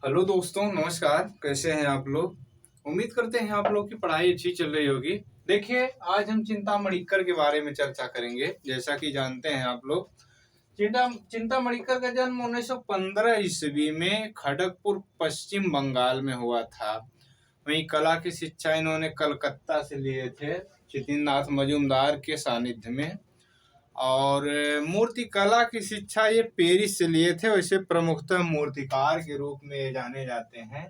Hello दोस्तों, नमस्कार। कैसे हैं आप लोग? उम्मीद करते हैं आप लोग की पढ़ाई अच्छी चल रही होगी। देखिए, आज हम चिंतामणिकर के बारे में चर्चा करेंगे। जैसा कि जानते हैं आप लोग, चिंतामणिकर का जन्म 1915 ईस्वी में खड़गपुर, पश्चिम बंगाल में हुआ था। वहीं कला की शिक्षा इन्होंने कलकत्ता से लिए थे, चितिन्द्रनाथ मजूमदार के सानिध्य में। और मूर्ति कला की शिक्षा ये पेरिस से लिए थे। वैसे प्रमुखतः मूर्तिकार के रूप में ये जाने जाते हैं।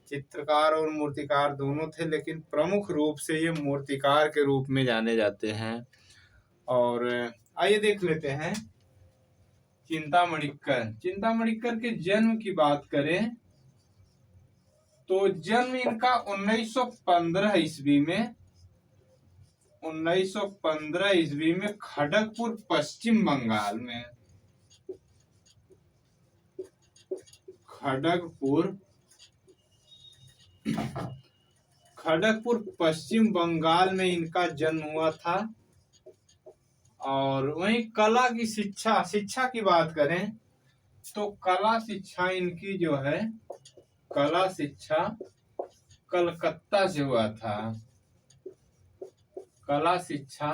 चित्रकार और मूर्तिकार दोनों थे, लेकिन प्रमुख रूप से ये मूर्तिकार के रूप में जाने जाते हैं। और आइए देख लेते हैं चिंतामणिकर के जन्म की बात करें तो जन्म इनका 1915 ईस्वी में 1915 ईस्वी में खड़गपुर, पश्चिम बंगाल में। खड़गपुर पश्चिम बंगाल में इनका जन्म हुआ था। और वहीं कला की शिक्षा की बात करें तो कला शिक्षा इनकी जो है, कला शिक्षा कलकत्ता से हुआ था। कला शिक्षा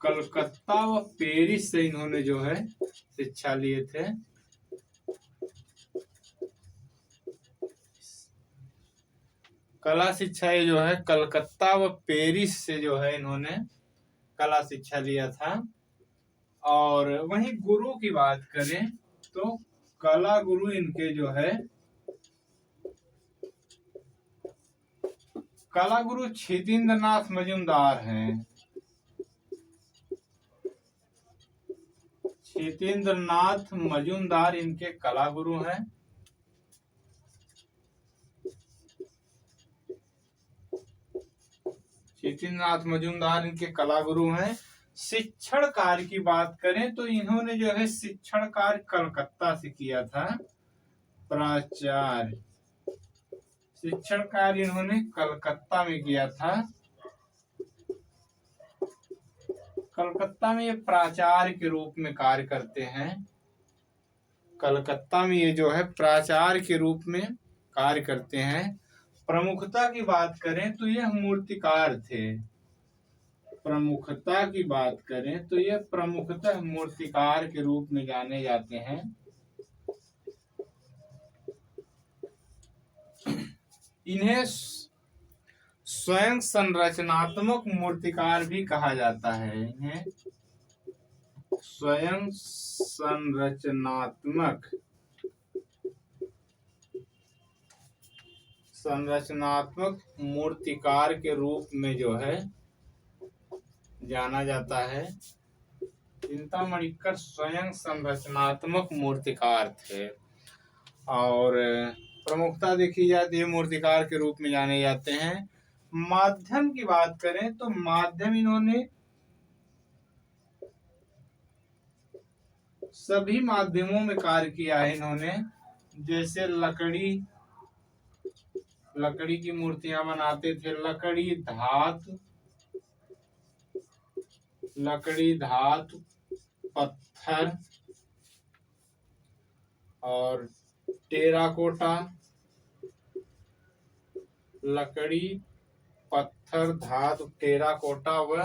कलकत्ता व पेरिस से इन्होंने जो है शिक्षा लिए थे। कला शिक्षा ये जो है कलकत्ता व पेरिस से जो है इन्होंने कला शिक्षा लिया था। और वहीं गुरु की बात करें तो कला गुरु इनके जो है, कला गुरु चितिन्द्रनाथ मजूमदार हैं। चितिन्द्रनाथ मजूमदार इनके कला गुरु हैं। चितिन्द्रनाथ मजूमदार इनके कला गुरु हैं। शिक्षण कार्य की बात करें तो इन्होंने जो है शिक्षण कार्य कलकत्ता से किया था। प्राचार्य शिक्षण कार्य इन्होंने कलकत्ता में किया था। कलकत्ता में ये प्राचार्य के रूप में कार्य करते हैं। कलकत्ता में ये जो है प्राचार्य के रूप में कार्य करते हैं। प्रमुखता की बात करें तो यह मूर्तिकार थे। प्रमुखता की बात करें तो यह प्रमुखतः मूर्तिकार के रूप में जाने जाते हैं। इन्हें स्वयं संरचनात्मक मूर्तिकार भी कहा जाता है। इन्हें स्वयं संरचनात्मक मूर्तिकार के रूप में जो है जाना जाता है। चिंतामणिकर स्वयं संरचनात्मक मूर्तिकार थे। और प्रमुखता देखी जाती है, मूर्तिकार के रूप में जाने जाते हैं। माध्यम की बात करें तो माध्यम इन्होंने सभी माध्यमों में कार्य किया है। इन्होंने जैसे लकड़ी की मूर्तियां बनाते थे। लकड़ी, धातु, पत्थर और टेराकोटा। लकड़ी, पत्थर, धातु, टेराकोटा व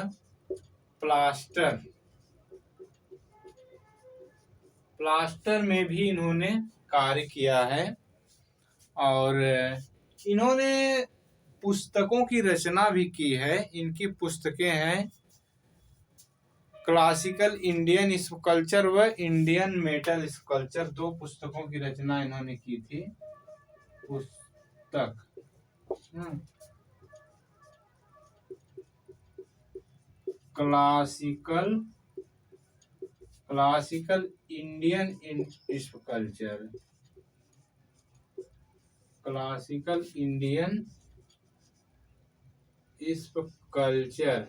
प्लास्टर में भी इन्होंने कार्य किया है। और इन्होंने पुस्तकों की रचना भी की है। इनकी पुस्तकें हैं क्लासिकल इंडियन स्कल्पचर व इंडियन मेटल स्कल्पचर। दो पुस्तकों की रचना इन्होंने की थी। पुस्तक classical Indian sculpture. Classical Indian sculpture,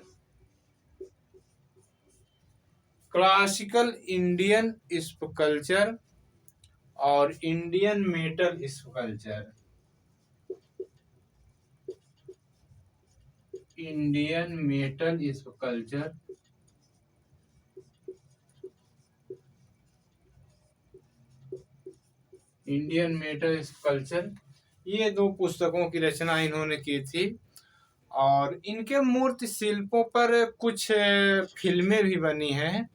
classical Indian sculpture और Indian metal sculpture. Indian metal sculpture, Indian metal sculpture, ये दो पुस्तकों की रचना इन्होंने की थी। और इनके मूर्ति शिल्पों पर कुछ फिल्में भी बनी हैं,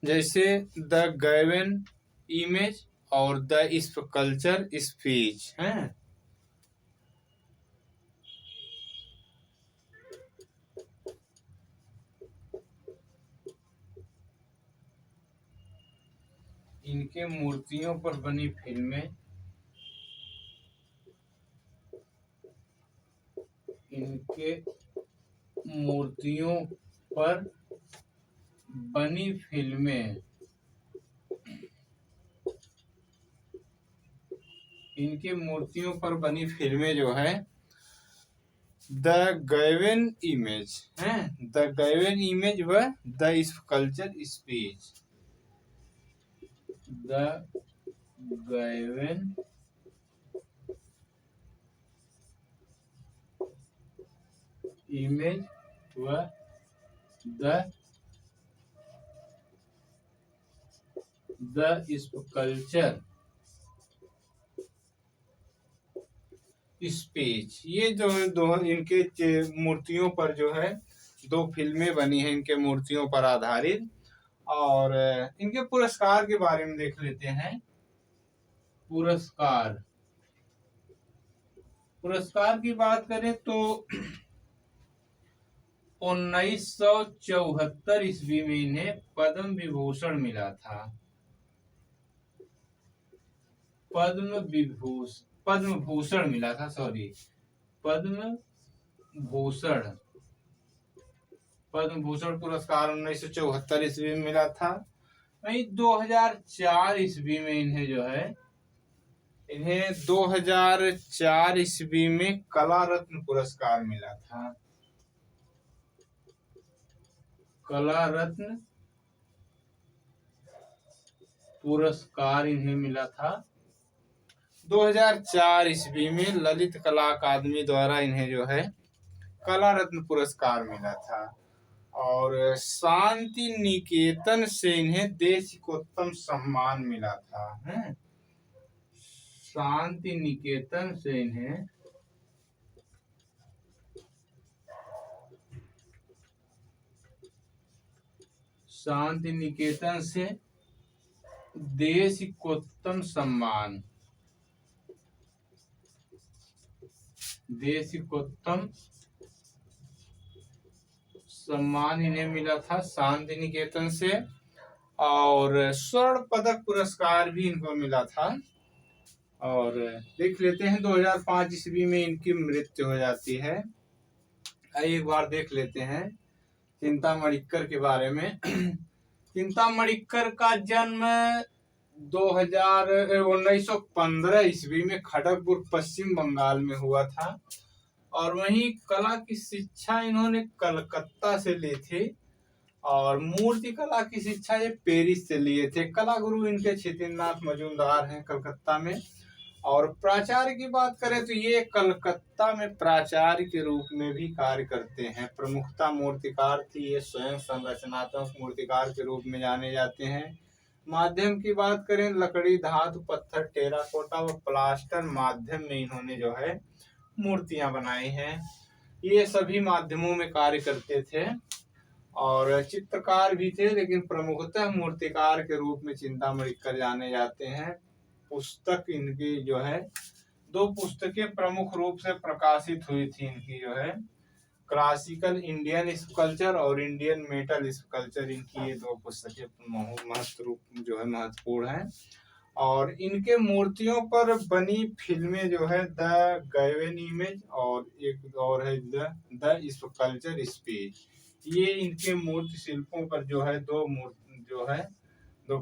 जैसे द गैवन इमेज और द स्कल्पचर स्पीच हैं। इनके मूर्तियों पर बनी फिल्में, इनके मूर्तियों पर बनी फिल्में, इनके मूर्तियों पर बनी फिल्में जो है द गैवन इमेज है, द गैवन इमेज व the sculpture speech, the given image व द स्कल्पचर स्पीच, ये जो है दो इनके मूर्तियों पर जो है दो फिल्में बनी हैं इनके मूर्तियों पर आधारित। और इनके पुरस्कार के बारे में देख लेते हैं। पुरस्कार, पुरस्कार की बात करें तो 1974 ईस्वी में इन्हें पद्म विभूषण मिला था। पद्म भूषण मिला था, सॉरी, पद्म भूषण, पद्म भूषण पुरस्कार 1974 ईस्वी में मिला था। वहीं 2004 ईस्वी में इन्हें जो है, इन्हें 2004 ईस्वी में कला रत्न पुरस्कार मिला था। कला रत्न पुरस्कार इन्हें मिला था 2004 ईस्वी में। ललित कला अकादमी द्वारा इन्हें जो है कला रत्न पुरस्कार मिला था। और शांति निकेतन से इन्हें देशिकोत्तम सम्मान मिला था। शांति निकेतन से इन्हें शांति निकेतन से देशिकोत्तम सम्मान, देशिकोत्तम सम्मान इन्हें मिला था शांति निकेतन से। और स्वर्ण पदक पुरस्कार भी इनको मिला था। और देख लेते हैं 2005 ईस्वी में इनकी मृत्यु हो जाती है। एक बार देख लेते हैं चिंतामणिक्कर के बारे में। चिंतामणिक्कर का जन्म 1915 ईस्वी में खड़गपुर पश्चिम बंगाल में हुआ था। और वहीं कला की शिक्षा इन्होंने कलकत्ता से ली थी। और मूर्ति कला की शिक्षा ये पेरिस से लिए थे। कला गुरु इनके छितिन्द्रनाथ मजूमदार हैं कलकत्ता में। और प्राचार्य की बात करें तो ये कलकत्ता में प्राचार्य के रूप में भी कार्य करते हैं। प्रमुखता मूर्तिकार थी, ये स्वयं संरचनात्मक मूर्तिकार के रूप में जाने जाते हैं। माध्यम की बात करें, लकड़ी, धातु, पत्थर, टेराकोटा व प्लास्टर माध्यम में इन्होंने जो है मूर्तियां बनाई हैं। ये सभी माध्यमों में कार्य करते थे और चित्रकार भी थे, लेकिन प्रमुखतः मूर्तिकार के रूप में चिंतामणिक्कर जाने जाते हैं। पुस्तक इनकी जो है, दो पुस्तकें प्रमुख रूप से प्रकाशित हुई थी इनकी जो है, क्लासिकल इंडियन स्कल्पचर और इंडियन मेटल स्कल्पचर। इनकी ये दो पुस्तकें महत्वपूर्ण हैं। और इनके मूर्तियों पर बनी फिल्में जो है द गैवन इमेज और एक और है द स्कल्पचर स्पीच। ये इनके मूर्ति शिल्पों पर जो है दो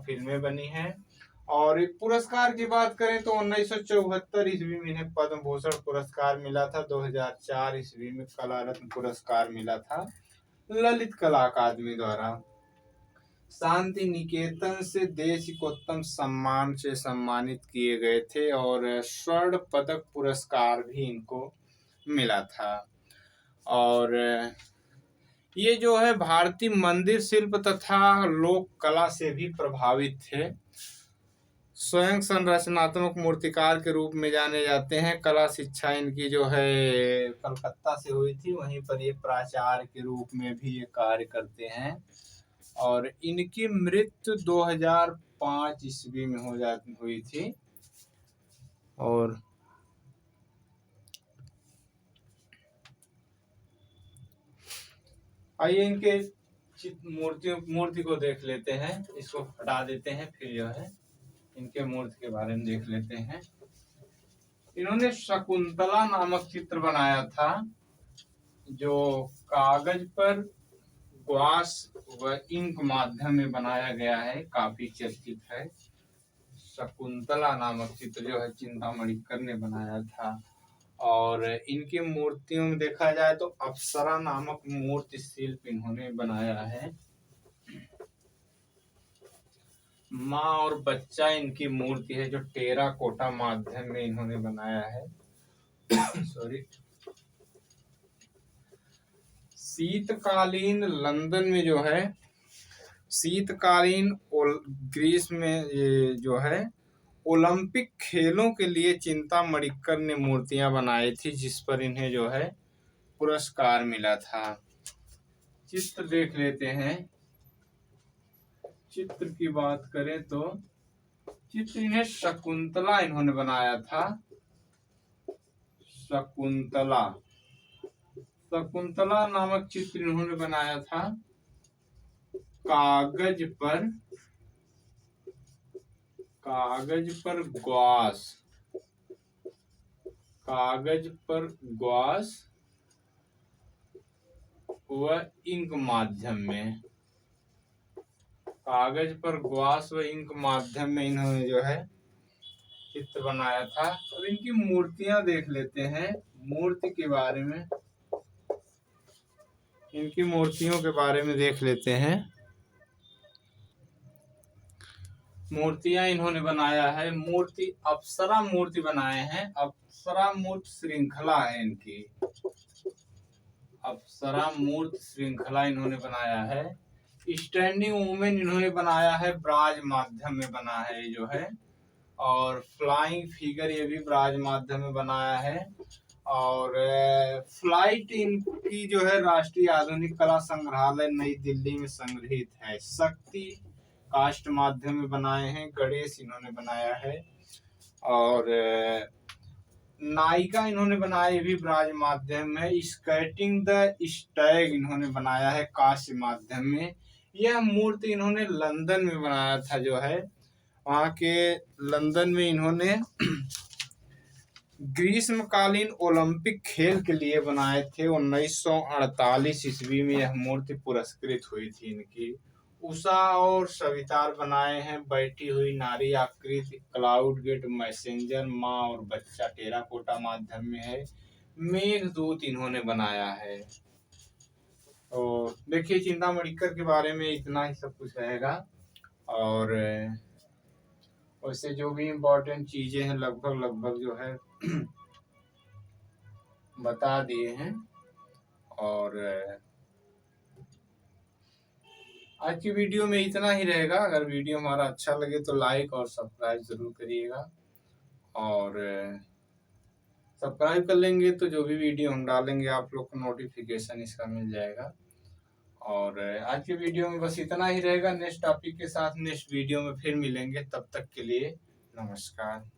फिल्में बनी हैं। और पुरस्कार की बात करें तो 1974 ईस्वी में इन्हें पद्म भूषण पुरस्कार मिला था। 2004 ईस्वी में कला रत्न पुरस्कार मिला था ललित कला अकादमी द्वारा। शांति निकेतन से देशिकोत्तम सम्मान से सम्मानित किए गए थे और स्वर्ण पदक पुरस्कार भी इनको मिला था। और ये जो है भारतीय मंदिर शिल्प तथा लोक कला से भी प्रभावित थे। स्वयं संरचनात्मक मूर्तिकार के रूप में जाने जाते हैं। कला शिक्षा इनकी जो है कलकत्ता से हुई थी, वहीं पर ये प्राचार्य के रूप में भी ये कार्य करते हैं। और इनकी मृत्यु 2005 ईस्वी में हुई थी। और आइए इनके मूर्ति को देख लेते हैं। इसको हटा देते हैं, फिर जो है इनके मूर्ति के बारे में देख लेते हैं। इन्होंने शकुंतला नामक चित्र बनाया था, जो कागज पर ग्वास व इंक माध्यम में बनाया गया है, काफी चर्चित है। शकुंतला नामक चित्र जो है चिंतामणिकर ने बनाया था। और इनकी मूर्तियों में देखा जाए तो अप्सरा नामक मूर्ति शिल्प इन्होंने बनाया है। माँ और बच्चा इनकी मूर्ति है, जो टेराकोटा माध्यम में इन्होंने बनाया है। सॉरी। शीतकालीन लंदन में जो है, शीतकालीन ग्रीस में ये जो है ओलंपिक खेलों के लिए चिंतामणिकर ने मूर्तियां बनाई थी, जिस पर इन्हें जो है पुरस्कार मिला था। चित्र देख लेते हैं। चित्र की बात करें तो चित्र इन्हें शकुंतला इन्होंने बनाया था। शकुंतला नामक चित्र इन्होंने बनाया था कागज पर ग्वास व इंक माध्यम में। कागज पर ग्वास व इंक माध्यम में इन्होंने जो है चित्र बनाया था। अब इनकी मूर्तियां देख लेते हैं। मूर्ति के बारे में, इनकी मूर्तियों के बारे में देख लेते हैं। मूर्तियां इन्होंने बनाया है, मूर्ति अप्सरा मूर्ति बनाए हैं। अप्सरा मूर्ति श्रृंखला है इनकी। अप्सरा मूर्ति श्रृंखला इन्होंने बनाया है। स्टैंडिंग वुमेन इन्होंने बनाया है, ब्राज माध्यम में बना है जो है। और फ्लाइंग फिगर ये भी ब्राज माध्यम में बनाया है। और फ्लाइट इनकी जो है राष्ट्रीय आधुनिक कला संग्रहालय नई दिल्ली में संग्रहित है। शक्ति कास्ट माध्यम में बनाए हैं। गणेश इन्होंने बनाया है। और नायिका इन्होंने बनाई भी ब्राज माध्यम में। स्केटिंग द स्टैग इन्होंने बनाया है कांस्य माध्यम में। यह मूर्ति इन्होंने लंदन में बनाया था, जो है वहाँ के लंदन में इन्होंने ग्रीष्मकालीन ओलंपिक खेल के लिए बनाए थे। 1948 ईस्वी में यह मूर्ति पुरस्कृत हुई थी इनकी। उषा और सवितार बनाए हैं। बैठी हुई नारी आकृति, क्लाउड गेट, मैसेंजर, माँ और बच्चा टेराकोटा माध्यम में है। मेघदूत इन्होंने बनाया है। और देखिए चिंतामणिकर के बारे में इतना ही सब कुछ रहेगा। और वैसे जो भी इम्पोर्टेंट चीजें हैं लगभग जो है बता दिए हैं। और आज की वीडियो में इतना ही रहेगा। अगर वीडियो हमारा अच्छा लगे तो लाइक और सब्सक्राइब जरूर करिएगा। और सब्सक्राइब कर लेंगे तो जो भी वीडियो हम डालेंगे आप लोग को नोटिफिकेशन इसका मिल जाएगा। और आज की वीडियो में बस इतना ही रहेगा। नेक्स्ट टॉपिक के साथ नेक्स्ट वीडियो में फिर मिलेंगे। तब तक के लिए नमस्कार।